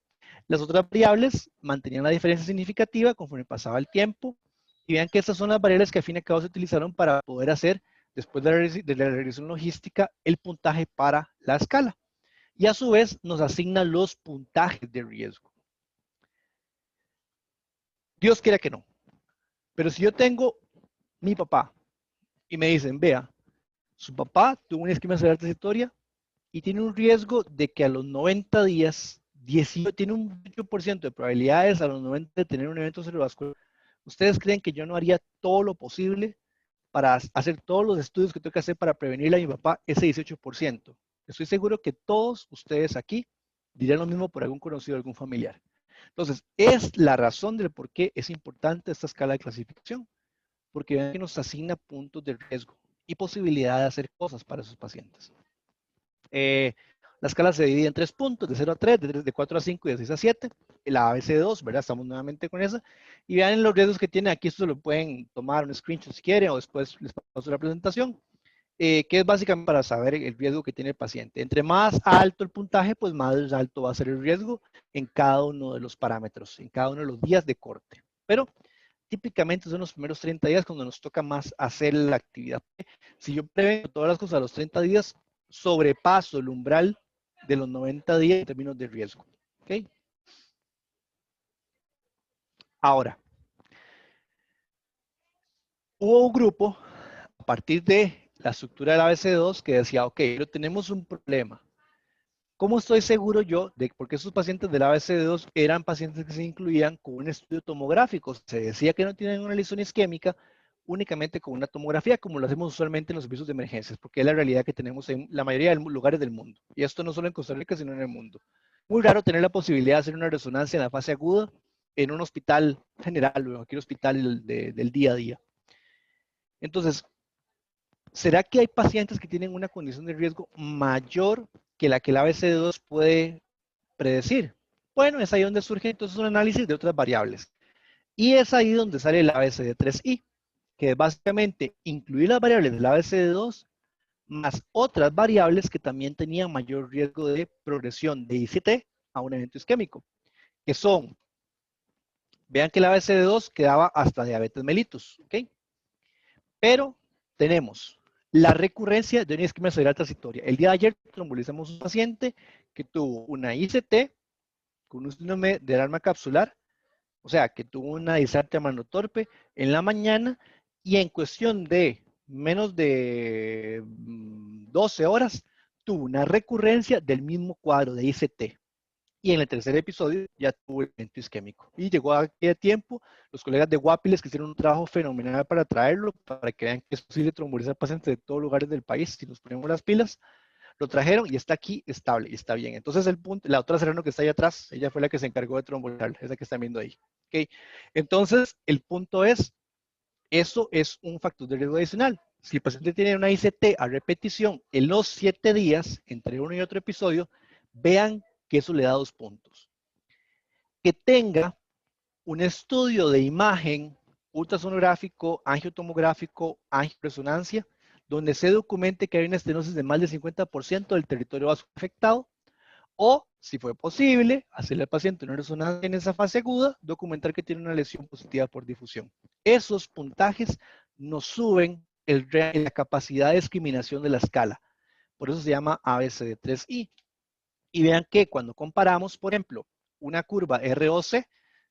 Las otras variables mantenían la diferencia significativa conforme pasaba el tiempo Y vean que estas son las variables que al fin y al cabo se utilizaron para poder hacer, después de la regresión logística, el puntaje para la escala. Y a su vez nos asigna los puntajes de riesgo. Dios quiera que no. Pero si yo tengo mi papá y me dicen, vea, su papá tuvo un esquema cerebral transitoria y tiene un riesgo de que a los 90 días, tiene un 8% de probabilidades a los 90 de tener un evento cerebrovascular. ¿Ustedes creen que yo no haría todo lo posible para hacer todos los estudios que tengo que hacer para prevenirle a mi papá ese 18%? Estoy seguro que todos ustedes aquí dirían lo mismo por algún conocido, algún familiar. Entonces, es la razón del por qué es importante esta escala de clasificación, porque vean que nos asigna puntos de riesgo y posibilidad de hacer cosas para esos pacientes. La escala se divide en 3 puntos, de 0 a 3, de 4 a 5 y de 6 a 7. La ABC2, ¿verdad? Estamos nuevamente con esa. Y vean los riesgos que tiene. Aquí esto lo pueden tomar un screenshot si quieren o después les paso la presentación. Que es básicamente para saber el riesgo que tiene el paciente. Entre más alto el puntaje, pues más alto va a ser el riesgo en cada uno de los parámetros, en cada uno de los días de corte. Pero típicamente son los primeros 30 días cuando nos toca más hacer la actividad. Si yo prevengo todas las cosas a los 30 días, sobrepaso el umbral de los 90 días en términos de riesgo. ¿Okay? Ahora, hubo un grupo a partir de la estructura del ABC2 que decía, ok, pero tenemos un problema. ¿Cómo estoy seguro yo de porque esos pacientes del ABC2 eran pacientes que se incluían con un estudio tomográfico? Se decía que no tienen una lesión isquémica únicamente con una tomografía, como lo hacemos usualmente en los servicios de emergencias, porque es la realidad que tenemos en la mayoría de lugares del mundo. Y esto no solo en Costa Rica, sino en el mundo. Muy raro tener la posibilidad de hacer una resonancia en la fase aguda en un hospital general o en cualquier hospital del día a día. Entonces, ¿será que hay pacientes que tienen una condición de riesgo mayor que la que el ABC2 puede predecir? Bueno, es ahí donde surge entonces un análisis de otras variables. Y es ahí donde sale el ABCD3I, que es básicamente incluir las variables del ABCD2 más otras variables que también tenían mayor riesgo de progresión de ICT a un evento isquémico, que son, vean que el ABCD2 quedaba hasta diabetes mellitus, ¿ok? Pero tenemos la recurrencia de una isquemia cerebral transitoria. El día de ayer trombolizamos un paciente que tuvo una ICT con un síndrome del arma capsular, o sea, que tuvo una disartria manotorpe en la mañana y en cuestión de menos de 12 horas tuvo una recurrencia del mismo cuadro de ICT. Y en el tercer episodio ya tuvo el evento isquémico. Y llegó a aquel tiempo, los colegas de Guapiles que hicieron un trabajo fenomenal para traerlo, para que vean que es posible trombolizar pacientes de todos lugares del país si nos ponemos las pilas. Lo trajeron y está aquí estable y está bien. Entonces el punto, la otra serrano que está ahí atrás, ella fue la que se encargó de trombolizar, esa que están viendo ahí. ¿Okay? Entonces el punto es, eso es un factor de riesgo adicional. Si el paciente tiene una ICT a repetición en los 7 días, entre uno y otro episodio, vean que eso le da 2 puntos. Que tenga un estudio de imagen ultrasonográfico, angiotomográfico, angioresonancia, donde se documente que hay una estenosis de más del 50% del territorio vascular afectado, o, si fue posible, hacerle al paciente una resonancia en esa fase aguda, documentar que tiene una lesión positiva por difusión. Esos puntajes nos suben la capacidad de discriminación de la escala. Por eso se llama ABCD3I. Y vean que cuando comparamos, por ejemplo, una curva ROC,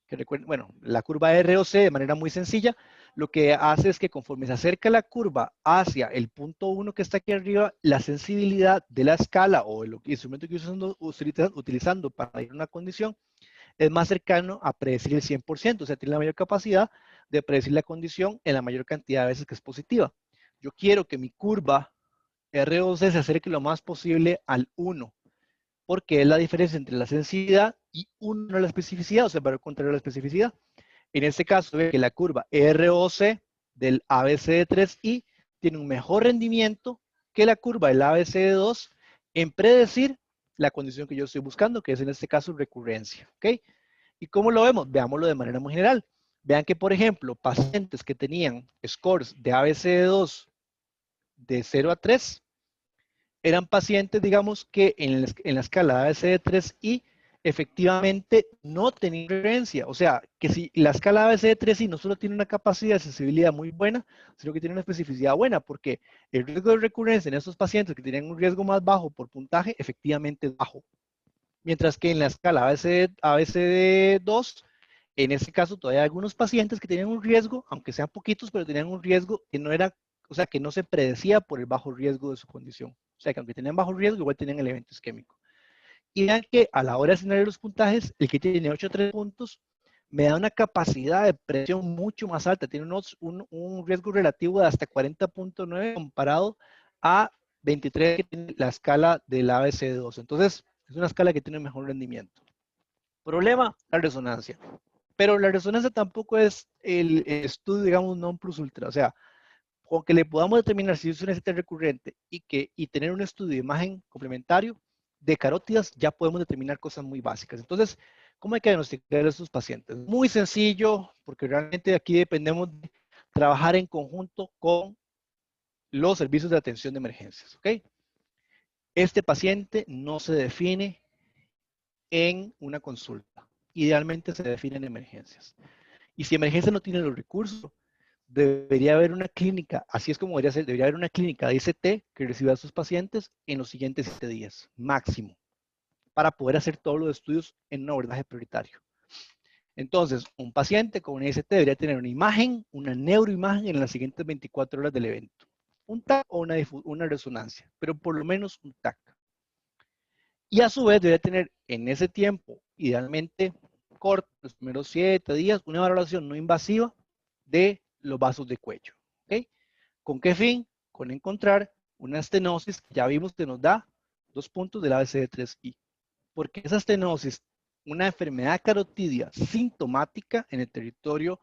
que recuerden, bueno, la curva ROC de manera muy sencilla, lo que hace es que conforme se acerca la curva hacia el punto 1 que está aquí arriba, la sensibilidad de la escala o el instrumento que utilizando para medir una condición es más cercano a predecir el 100%, o sea, tiene la mayor capacidad de predecir la condición en la mayor cantidad de veces que es positiva. Yo quiero que mi curva ROC se acerque lo más posible al 1, porque es la diferencia entre la sensibilidad y 1 la especificidad, o sea, para contrario a la especificidad. En este caso, ve que la curva ROC del ABCD3I tiene un mejor rendimiento que la curva del ABCD2 en predecir la condición que yo estoy buscando, que es en este caso recurrencia. ¿Ok? ¿Y cómo lo vemos? Veámoslo de manera muy general. Vean que, por ejemplo, pacientes que tenían scores de ABCD2 de 0 a 3, eran pacientes, digamos, que en la escala ABCD3I efectivamente no tenía referencia. O sea, que si la escala ABCD3 no solo tiene una capacidad de sensibilidad muy buena, sino que tiene una especificidad buena, porque el riesgo de recurrencia en estos pacientes que tienen un riesgo más bajo por puntaje, efectivamente es bajo. Mientras que en la escala ABCD2, en ese caso todavía hay algunos pacientes que tenían un riesgo, aunque sean poquitos, pero tenían un riesgo que no era, o sea, que no se predecía por el bajo riesgo de su condición. O sea, que aunque tenían bajo riesgo, igual tenían el evento isquémico. Y vean que a la hora de asignar los puntajes, el que tiene 8,3 puntos me da una capacidad de presión mucho más alta, tiene un riesgo relativo de hasta 40,9 comparado a 23 que tiene la escala del ABC2. Entonces, es una escala que tiene mejor rendimiento. Problema, la resonancia. Pero la resonancia tampoco es el estudio, digamos, non plus ultra. O sea, con que le podamos determinar si es una ST recurrente y tener un estudio de imagen complementario de carótidas, ya podemos determinar cosas muy básicas. Entonces, ¿cómo hay que diagnosticar a estos pacientes? Muy sencillo, porque realmente aquí dependemos de trabajar en conjunto con los servicios de atención de emergencias. ¿Ok? Este paciente no se define en una consulta. Idealmente se define en emergencias. Y si emergencia no tiene los recursos, debería haber una clínica, así es como debería ser, debería haber una clínica de ICT que reciba a sus pacientes en los siguientes 7 días, máximo, para poder hacer todos los estudios en un abordaje prioritario. Entonces, un paciente con una ICT debería tener una imagen, una neuroimagen en las siguientes 24 horas del evento. Un TAC o una resonancia, pero por lo menos un TAC. Y a su vez debería tener en ese tiempo, idealmente corto, los primeros 7 días, una valoración no invasiva de los vasos de cuello. ¿Okay? ¿Con qué fin? Con encontrar una estenosis que ya vimos que nos da 2 puntos del ABCD3I. Porque esa estenosis, una enfermedad carotidia sintomática en el territorio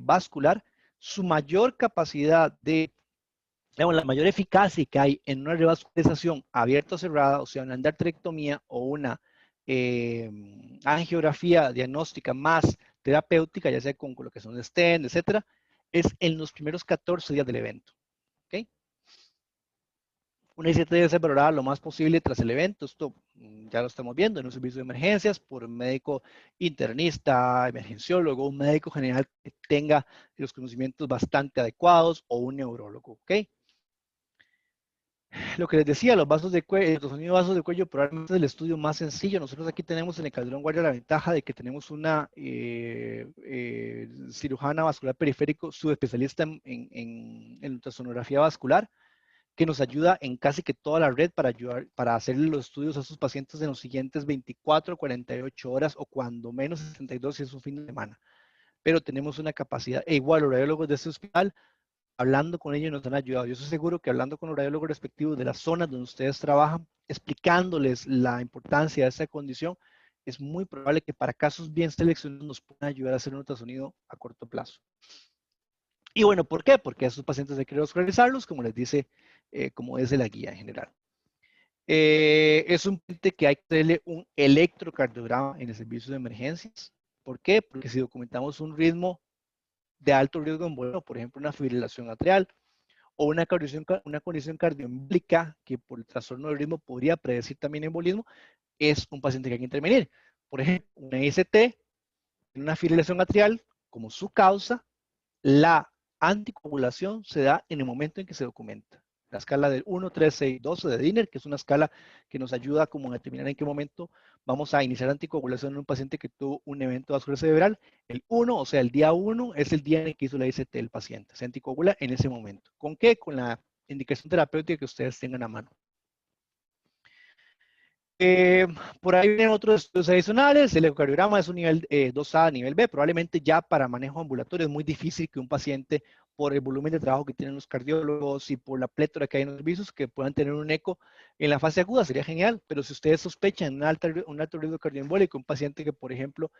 vascular, su mayor capacidad de, digamos, la mayor eficacia que hay en una revascularización abierta o cerrada, o sea, una endarterectomía o una angiografía diagnóstica más terapéutica, ya sea con colocación de stent, etcétera, es en los primeros 14 días del evento. ¿Okay? Una ICT debe ser valorada lo más posible tras el evento. Esto ya lo estamos viendo en un servicio de emergencias por un médico internista, emergenciólogo, un médico general que tenga los conocimientos bastante adecuados o un neurólogo. ¿Ok? Lo que les decía, los vasos de cuello, los sonidos vasos de cuello probablemente es el estudio más sencillo. Nosotros aquí tenemos en el Calderón Guardia la ventaja de que tenemos una cirujana vascular periférico subespecialista en ultrasonografía vascular, que nos ayuda en casi que toda la red para ayudar, para hacer los estudios a sus pacientes en los siguientes 24, 48 horas o cuando menos 72 si es un fin de semana. Pero tenemos una capacidad, e igual los radiólogos de este hospital, hablando con ellos nos han ayudado. Yo estoy seguro que hablando con los radiólogos respectivos de las zonas donde ustedes trabajan, explicándoles la importancia de esta condición, es muy probable que para casos bien seleccionados nos puedan ayudar a hacer un ultrasonido a corto plazo. Y bueno, ¿por qué? Porque a estos pacientes hay que revascularizarlos, como les dice, como es de la guía en general. Es un paciente que hay que hacerle un electrocardiograma en el servicio de emergencias. ¿Por qué? Porque si documentamos un ritmo de alto riesgo embolio, por ejemplo, una fibrilación atrial o una condición cardioembólica que por el trastorno del ritmo podría predecir también embolismo, es un paciente que hay que intervenir. Por ejemplo, una IST, una fibrilación atrial, como su causa, la anticoagulación se da en el momento en que se documenta. La escala del 1, 3, 6, 12 de Diner, que es una escala que nos ayuda como a determinar en qué momento vamos a iniciar anticoagulación en un paciente que tuvo un evento vascular cerebral. El 1, o sea, el día 1 es el día en el que hizo la ICT del paciente. Se anticoagula en ese momento. ¿Con qué? Con la indicación terapéutica que ustedes tengan a mano. Por ahí vienen otros estudios adicionales. El ecocardiograma es un nivel 2A, nivel B. Probablemente ya para manejo ambulatorio es muy difícil que un paciente, por el volumen de trabajo que tienen los cardiólogos y por la plétora que hay en los servicios, que puedan tener un eco en la fase aguda. Sería genial. Pero si ustedes sospechan un alto riesgo cardioembólico, un paciente que, por ejemplo,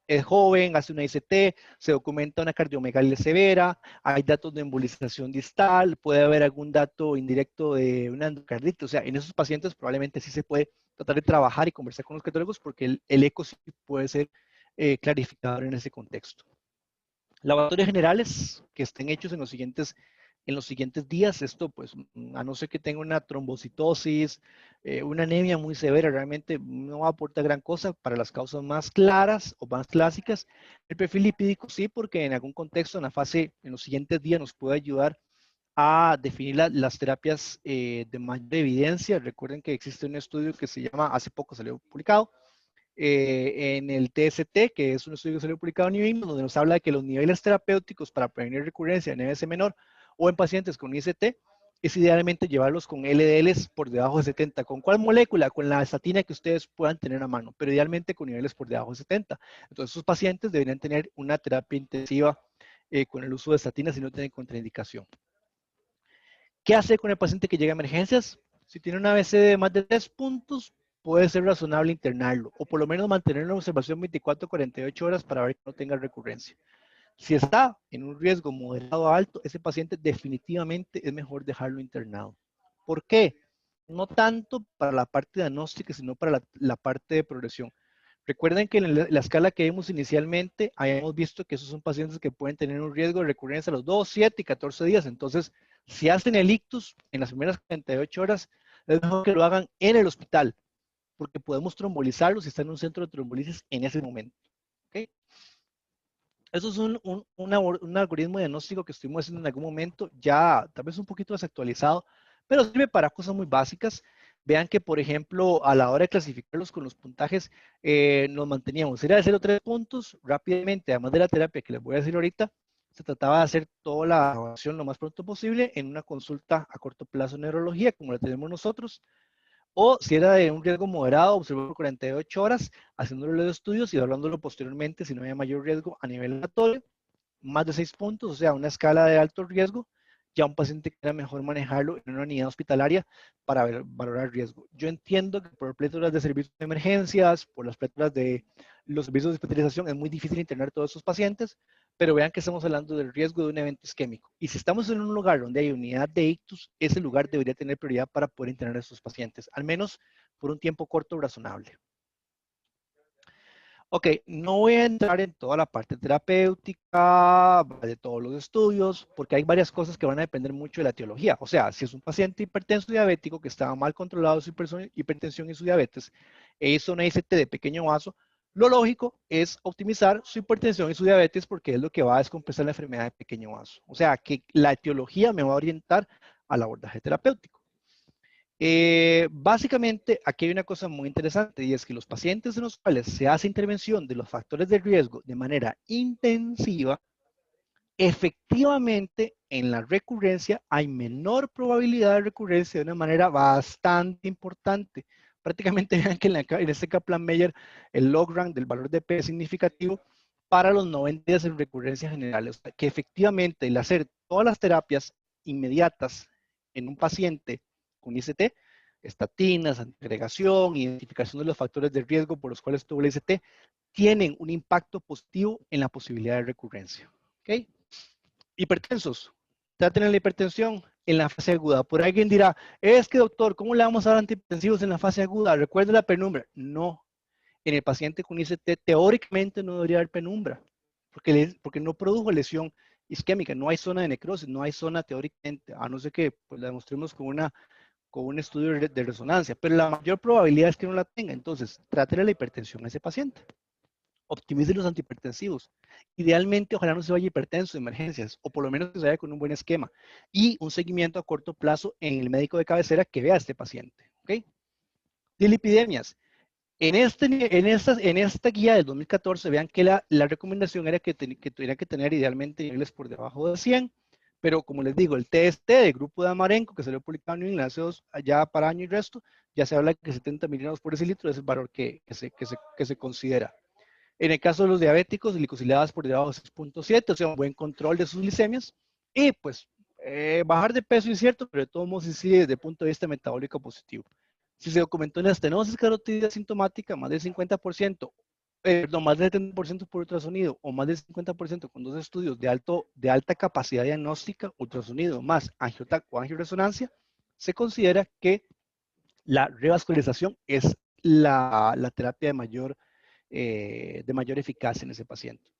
es joven, hace una ICT, se documenta una cardiomegalia severa, hay datos de embolización distal, puede haber algún dato indirecto de una endocarditis. O sea, en esos pacientes probablemente sí se puede tratar de trabajar y conversar con los cardiólogos porque el eco sí puede ser clarificador en ese contexto. Laboratorios generales que estén hechos en los siguientes en los siguientes días. Esto, pues, a no ser que tenga una trombocitosis, una anemia muy severa, realmente no va a aportar gran cosa para las causas más claras o más clásicas. El perfil lipídico sí, porque en algún contexto, en la fase, en los siguientes días, nos puede ayudar a definir las terapias de mayor evidencia. Recuerden que existe un estudio que se llama, hace poco salió publicado, en el TST, que es un estudio que salió publicado en New England, donde nos habla de que los niveles terapéuticos para prevenir recurrencia en MS menor o en pacientes con IST es idealmente llevarlos con LDLs por debajo de 70. ¿Con cuál molécula? Con la estatina que ustedes puedan tener a mano, pero idealmente con niveles por debajo de 70. Entonces, esos pacientes deberían tener una terapia intensiva con el uso de estatinas si no tienen contraindicación. ¿Qué hace con el paciente que llega a emergencias? Si tiene una ABC de más de 3 puntos, puede ser razonable internarlo o por lo menos mantenerlo en observación 24 a 48 horas para ver que no tenga recurrencia. Si está en un riesgo moderado a alto, ese paciente definitivamente es mejor dejarlo internado. ¿Por qué? No tanto para la parte diagnóstica, sino para la parte de progresión. Recuerden que en la escala que vimos inicialmente, habíamos visto que esos son pacientes que pueden tener un riesgo de recurrencia a los 2, 7 y 14 días. Entonces, si hacen el ictus en las primeras 48 horas, es mejor que lo hagan en el hospital, porque podemos trombolizarlos si está en un centro de trombolisis en ese momento. ¿Okay? Eso es un algoritmo diagnóstico que estuvimos haciendo en algún momento, ya tal vez un poquito desactualizado, pero sirve para cosas muy básicas. Vean que, por ejemplo, a la hora de clasificarlos con los puntajes, nos manteníamos. Era de 0 a 3 puntos rápidamente, además de la terapia que les voy a decir ahorita. Se trataba de hacer toda la evaluación lo más pronto posible en una consulta a corto plazo en neurología, como la tenemos nosotros. O si era de un riesgo moderado, observar por 48 horas, haciéndole los estudios y hablándolo posteriormente si no había mayor riesgo a nivel aleatorio, más de 6 puntos, o sea, una escala de alto riesgo, ya un paciente que era mejor manejarlo en una unidad hospitalaria para valorar riesgo. Yo entiendo que por plétoras de servicios de emergencias, por las plétoras de los servicios de hospitalización, es muy difícil internar todos esos pacientes, pero vean que estamos hablando del riesgo de un evento isquémico. Y si estamos en un lugar donde hay unidad de ictus, ese lugar debería tener prioridad para poder internar a estos pacientes, al menos por un tiempo corto razonable. Ok, no voy a entrar en toda la parte terapéutica de todos los estudios, porque hay varias cosas que van a depender mucho de la etiología. O sea, si es un paciente hipertenso diabético que estaba mal controlado su hipertensión y su diabetes e hizo una ICT de pequeño vaso, lo lógico es optimizar su hipertensión y su diabetes porque es lo que va a descompensar la enfermedad de pequeño vaso. O sea, que la etiología me va a orientar al abordaje terapéutico. Básicamente, aquí hay una cosa muy interesante y es que los pacientes en los cuales se hace intervención de los factores de riesgo de manera intensiva, efectivamente en la recurrencia hay menor probabilidad de recurrencia de una manera bastante importante. Prácticamente vean que en este Kaplan-Meier el log rank del valor de P es significativo para los 90 días en recurrencia general. O sea, que efectivamente el hacer todas las terapias inmediatas en un paciente con IST, estatinas, agregación, identificación de los factores de riesgo por los cuales tuvo el IST, tienen un impacto positivo en la posibilidad de recurrencia. ¿Okay? Hipertensos, traten la hipertensión en la fase aguda. Por alguien dirá, es que doctor, ¿cómo le vamos a dar antihipertensivos en la fase aguda? Recuerde la penumbra. No, en el paciente con IST teóricamente no debería haber penumbra, porque no produjo lesión isquémica, no hay zona de necrosis, no hay zona teóricamente, a no ser que pues, la demostremos con un estudio de resonancia, pero la mayor probabilidad es que no la tenga. Entonces, trate la hipertensión a ese paciente. Optimice los antihipertensivos. Idealmente, ojalá no se vaya hipertenso de emergencias, o por lo menos que se vaya con un buen esquema. Y un seguimiento a corto plazo en el médico de cabecera que vea a este paciente. ¿Okay? Dilipidemias. En esta guía del 2014, vean que la recomendación era que tuviera que tener idealmente niveles por debajo de 100, pero como les digo, el TST del grupo de Amarenco, que salió publicado en New hace ya para año y resto, ya se habla que 70 miligramos por decilitro es el valor que se considera. En el caso de los diabéticos, glicosiladas por debajo de 6.7, o sea, un buen control de sus glicemias. Y pues, bajar de peso incierto, pero de todos modos sí desde el punto de vista metabólico positivo. Si se documentó una estenosis carotídea sintomática, más del 50%, perdón, más del 70% por ultrasonido, o más del 50% con dos estudios de alta capacidad diagnóstica, ultrasonido más angiotac o angioresonancia, se considera que la revascularización es la terapia de mayor eficacia en ese paciente.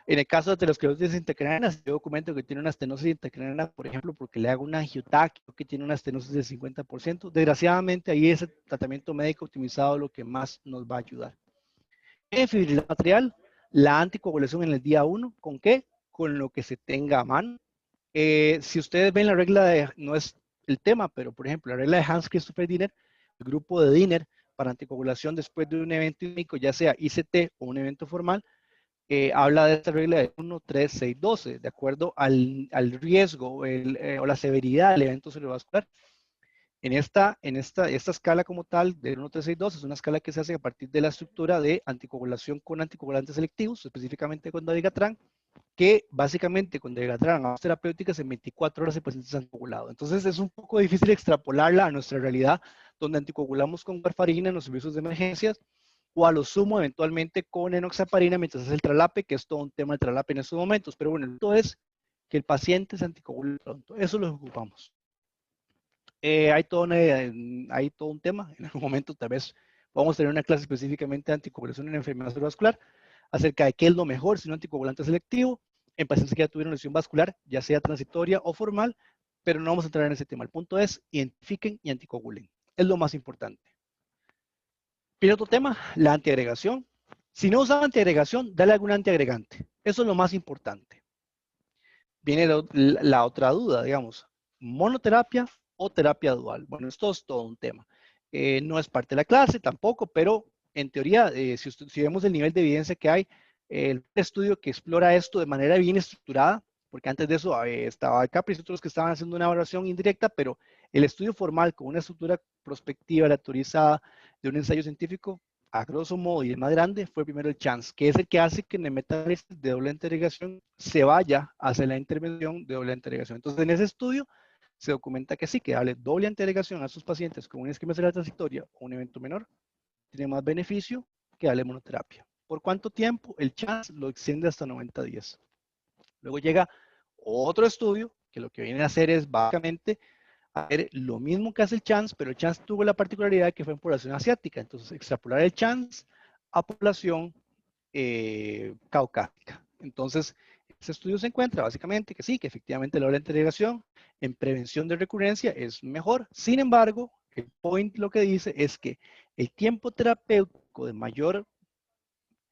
En el caso de aterosclerosis intracraniana, yo documento que tiene una estenosis intracraniana, por ejemplo, porque le hago una angiotaquia, que tiene una estenosis del 50%. Desgraciadamente, ahí es el tratamiento médico optimizado lo que más nos va a ayudar. En fibrilación atrial, la anticoagulación en el día 1, ¿con qué? Con lo que se tenga a mano. Si ustedes ven la regla de, no es el tema, pero por ejemplo, la regla de Hans Christopher Diener, el grupo de Diener para anticoagulación después de un evento clínico, ya sea ICT o un evento formal, habla de esta regla de 1, 3, 6, 12, de acuerdo al riesgo o la severidad del evento cerebrovascular. Esta escala como tal, de 1, 3, 6, 2, es una escala que se hace a partir de la estructura de anticoagulación con anticoagulantes selectivos, específicamente con dabigatran, que básicamente con dabigatran a terapéuticas en 24 horas el paciente se ha anticoagulado. Entonces es un poco difícil extrapolarla a nuestra realidad, donde anticoagulamos con warfarina en los servicios de emergencias, o a lo sumo eventualmente con enoxaparina mientras hace el tralape, que es todo un tema del tralape en estos momentos. Pero bueno, el punto es que el paciente se anticoagule pronto. Eso lo ocupamos. Hay todo un tema. En algún momento tal vez vamos a tener una clase específicamente de anticoagulación en enfermedad cerebrovascular, acerca de qué es lo mejor si un anticoagulante selectivo en pacientes que ya tuvieron lesión vascular, ya sea transitoria o formal, pero no vamos a entrar en ese tema. El punto es, identifiquen y anticoagulen. Es lo más importante. Viene otro tema, la antiagregación. Si no usa antiagregación, dale algún antiagregante. Eso es lo más importante. Viene la otra duda, digamos, monoterapia o terapia dual. Bueno, esto es todo un tema. No es parte de la clase tampoco, pero en teoría, si vemos el nivel de evidencia que hay, el estudio que explora esto de manera bien estructurada, porque antes de eso estaba Capri y otros que estaban haciendo una evaluación indirecta, pero el estudio formal con una estructura prospectiva, aleatorizada de un ensayo científico, a grosso modo y el más grande, fue primero el CHANCE, que es el que hace que en el metaanálisis de doble integración se vaya hacia la intervención de doble integración. Entonces, en ese estudio se documenta que sí, que darle doble integración a sus pacientes con una isquemia cerebral transitoria o un evento menor tiene más beneficio que darle monoterapia. ¿Por cuánto tiempo? El CHANCE lo extiende hasta 90 días. Luego llega otro estudio que lo que viene a hacer es básicamente hacer lo mismo que hace el CHANCE, pero el CHANCE tuvo la particularidad que fue en población asiática. Entonces, extrapolar el CHANCE a población caucásica. Entonces, este estudio se encuentra básicamente que sí, que efectivamente la doble integración en prevención de recurrencia es mejor. Sin embargo, el point lo que dice es que el tiempo terapéutico de mayor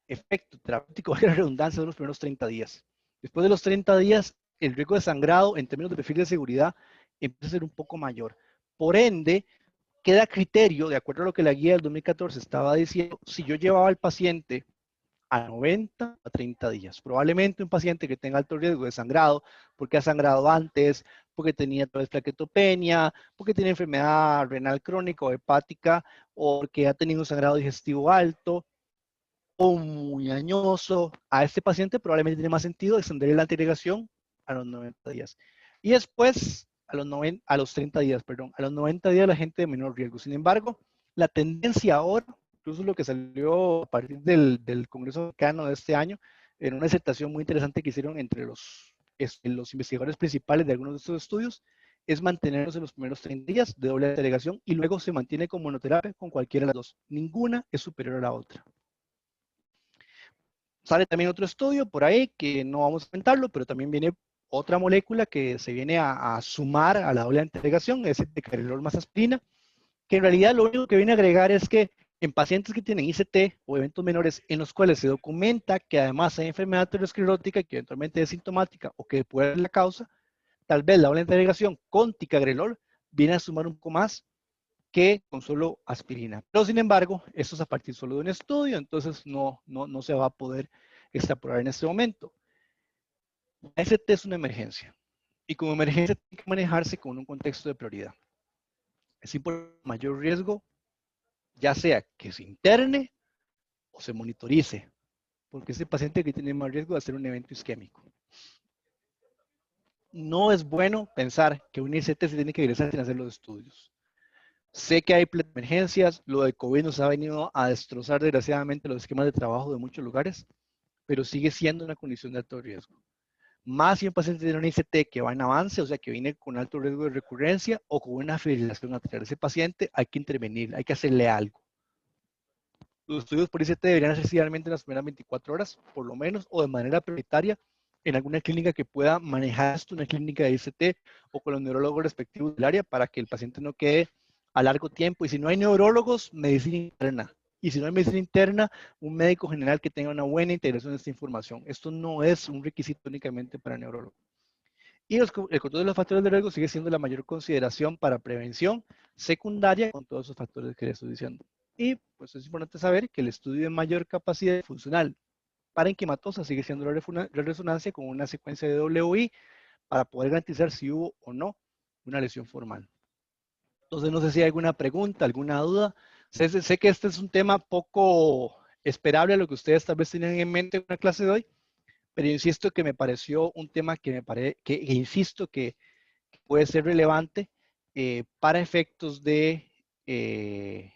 efecto terapéutico de la redundancia son los primeros 30 días. Después de los 30 días, el riesgo de sangrado en términos de perfil de seguridad empieza a ser un poco mayor. Por ende, queda criterio, de acuerdo a lo que la guía del 2014 estaba diciendo, si yo llevaba al paciente a 90 a 30 días. Probablemente un paciente que tenga alto riesgo de sangrado, porque ha sangrado antes, porque tenía tal vez plaquetopenia, porque tiene enfermedad renal crónica o hepática, o porque ha tenido un sangrado digestivo alto, o muy añoso, a este paciente probablemente tiene más sentido extender la antiagregación a los 90 días. Y después, a los 30 días, perdón, a los 90 días la gente de menor riesgo. Sin embargo, la tendencia ahora, incluso lo que salió a partir del Congreso Americano de este año, en una disertación muy interesante que hicieron entre los investigadores principales de algunos de estos estudios, es mantenernos en los primeros 30 días de doble agregación y luego se mantiene con monoterapia con cualquiera de las dos. Ninguna es superior a la otra. Sale también otro estudio por ahí que no vamos a comentarlo, pero también viene otra molécula que se viene a sumar a la doble integración, es el decarilol más aspirina, que en realidad lo único que viene a agregar es que en pacientes que tienen ICT o eventos menores en los cuales se documenta que además hay enfermedad aterosclerótica que eventualmente es sintomática o que puede ser la causa, tal vez la doble integración con ticagrelol viene a sumar un poco más que con solo aspirina. Pero sin embargo, esto es a partir solo de un estudio, entonces no se va a poder extrapolar en este momento. La ST es una emergencia y como emergencia tiene que manejarse con un contexto de prioridad. Es importante mayor riesgo, ya sea que se interne o se monitorice, porque ese paciente que tiene más riesgo de hacer un evento isquémico. No es bueno pensar que un ICT se tiene que ingresar sin hacer los estudios. Sé que hay emergencias, lo de COVID nos ha venido a destrozar desgraciadamente los esquemas de trabajo de muchos lugares, pero sigue siendo una condición de alto riesgo. Más si un paciente tiene un ICT que va en avance, o sea, que viene con alto riesgo de recurrencia o con una fibrilación atrial. Ese paciente hay que intervenir, hay que hacerle algo. Los estudios por ICT deberían hacerse idealmente en las primeras 24 horas, por lo menos, o de manera prioritaria en alguna clínica que pueda manejar esto, una clínica de ICT o con los neurólogos respectivos del área para que el paciente no quede a largo tiempo. Y si no hay neurólogos, medicina interna. Y si no hay medicina interna, un médico general que tenga una buena integración de esta información. Esto no es un requisito únicamente para neurólogos. Y el control de los factores de riesgo sigue siendo la mayor consideración para prevención secundaria con todos esos factores que les estoy diciendo. Y pues es importante saber que el estudio de mayor capacidad funcional para enquimatosa sigue siendo la resonancia con una secuencia de WI para poder garantizar si hubo o no una lesión formal. Entonces no sé si hay alguna pregunta, alguna duda. Sé que este es un tema poco esperable a lo que ustedes tal vez tenían en mente en una clase de hoy, pero insisto que me pareció un tema que insisto que puede ser relevante para efectos eh,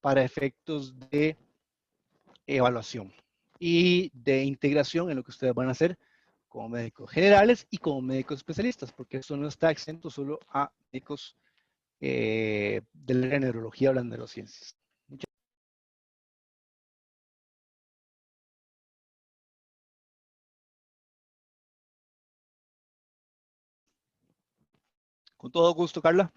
para efectos de evaluación y de integración en lo que ustedes van a hacer como médicos generales y como médicos especialistas, porque eso no está exento solo a médicos de la neurología o las neurociencias. Con todo gusto, Carla.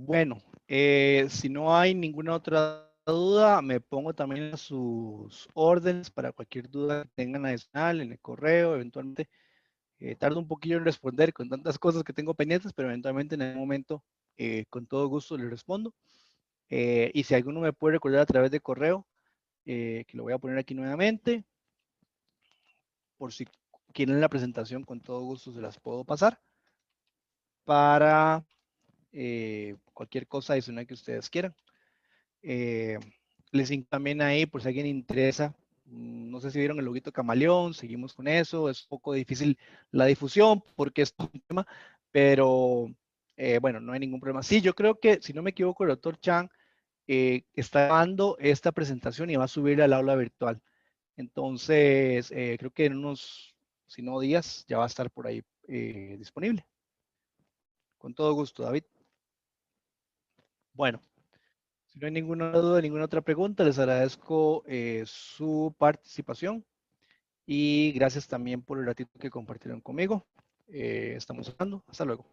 Bueno, si no hay ninguna otra duda, me pongo también a sus órdenes para cualquier duda que tengan adicional en el correo, eventualmente. Tardo un poquillo en responder con tantas cosas que tengo pendientes, pero eventualmente en algún momento, con todo gusto, le respondo. Y si alguno me puede recordar a través de correo, que lo voy a poner aquí nuevamente, por si quieren la presentación, con todo gusto se las puedo pasar para cualquier cosa adicional que ustedes quieran. Eh, les también ahí, por si a alguien interesa, no sé si vieron el loguito camaleón, seguimos con eso, es un poco difícil la difusión porque es un tema, pero bueno, no hay ningún problema. Sí, yo creo que, si no me equivoco, el doctor Chang está dando esta presentación y va a subir al aula virtual. Entonces, creo que en unos, si no días, ya va a estar por ahí disponible. Con todo gusto, David. Bueno, si no hay ninguna duda, ninguna otra pregunta, les agradezco su participación y gracias también por el ratito que compartieron conmigo. Estamos hablando. Hasta luego.